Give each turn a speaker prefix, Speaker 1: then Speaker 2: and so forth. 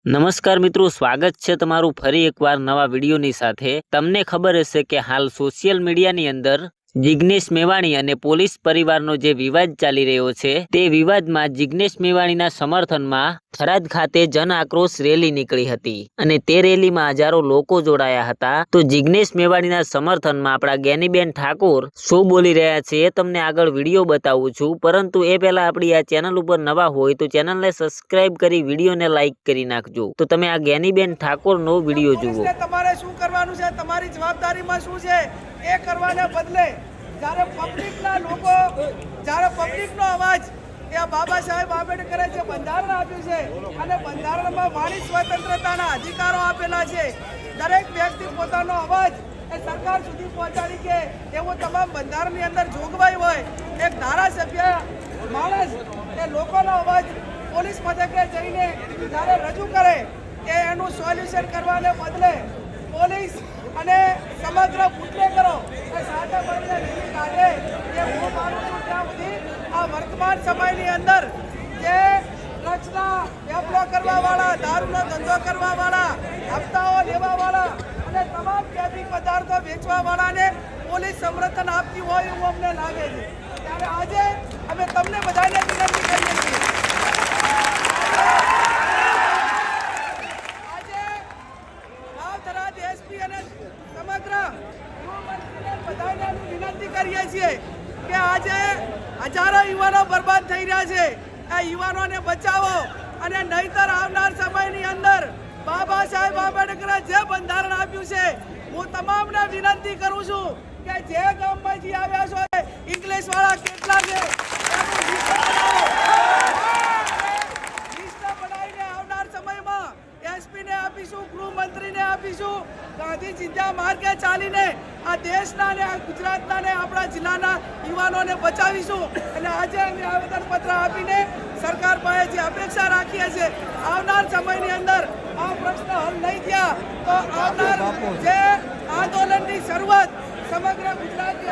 Speaker 1: નમસ્કાર મિત્રો, સ્વાગત છે તમારું ફરી એકવાર નવા વિડીયોની સાથે। તમને ખબર હશે કે હાલ સોશિયલ મીડિયાની અંદર જિગ્નેશ મેવાણી અને પોલીસ પરિવારનો જે વિવાદ ચાલી રહ્યો છે તે વિવાદમાં જિગ્નેશ મેવાણીના સમર્થનમાં થરાદ ખાતે જન આક્રોશ રેલી નીકળી હતી અને તે રેલીમાં હજારો લોકો જોડાયા હતા। તો જિગ્નેશ મેવાણીના સમર્થનમાં આપણા જ્ઞાનીબેન ઠાકોર શું બોલી રહ્યા છે એ તમને આગળ વિડીયો બતાવું છું, પરંતુ એ પહેલા આપણી આ ચેનલ ઉપર નવા હોય તો ચેનલને સબસ્ક્રાઇબ કરી વિડીયોને લાઈક કરી નાખજો। તો તમે આ જ્ઞાનીબેન ઠાકોરનો વિડીયો જુઓ।
Speaker 2: તમારે શું કરવાનું છે, તમારી જવાબદારીમાં શું છે એ કરવાને બદલે જ્યારે પબ્લિકના લોકો, જ્યારે પબ્લિકનો અવાજ એ બાબા સાહેબ આંબેડકરે જે બંધારણ આપ્યું છે અને બંધારણમાં વાણી સ્વતંત્રતાના અધિકારો આપેલા છે, દરેક વ્યક્તિ પોતાનો અવાજ એ સરકાર સુધી પહોંચાડી કે એવો તમામ બંધારણની અંદર જોગવાઈ હોય। એક ધારાસભ્ય માણસ એ લોકોનો અવાજ પોલીસ મથકે જઈને જ્યારે રજૂ કરે કે એનું સોલ્યુશન કરવાને બદલે પોલીસ અને સમગ્ર બુટલેગરો એ સાથે મળીને રેલી કાઢે એ હું માનું છું ત્યાં સુધી આ વર્તમાન સમયની અંદર જે ડ્રગ્સના વેપાર કરવાવાળા, દારૂનો ધંધો કરવાવાળા, હપ્તાઓ લેવાવાળા અને તમામ કેફી પદાર્થો વેચવાવાળાને પોલીસ સમર્થન આપતી હોય એવું અમને લાગે છે। ત્યારે આજે અમે તમને બધાને વિનંતી કરીએ છીએ, આજે થરાદ એસપી અને સમગ્ર ગૃહમંત્રીને બધાને વિનંતી કરીએ છીએ કે આજે હજારો યુવાનો બરબાદ થઈ રહ્યા છે, આ યુવાનોને બચાવો અને નહીતર આવનાર સમયની અંદર બાબા સાહેબ આંબેડકરે જે બંધારણ આપ્યું છે, હું તમામને વિનંતી કરું છું કે જે ગામમાંથી આવ્યા છો ઇંગ્લિશ વાળા કેટલા છે એસપીને આપીશું, ગૃહમંત્રીને આપીશું, ગાંધી ચિંતા માર્ગે ચાલીને આ દેશના અને આ ગુજરાતના અને આપણા જિલ્લાના યુવાનોને બચાવીશું। અને આજે અમે આવેદનપત્ર આપીને સરકાર પાસે જે અપેક્ષા રાખીએ છીએ આવનાર સમયની અંદર આ પ્રશ્ન હલ નહીં થયા તો આવનાર જે આંદોલનની શરૂઆત સમગ્ર ગુજરાતની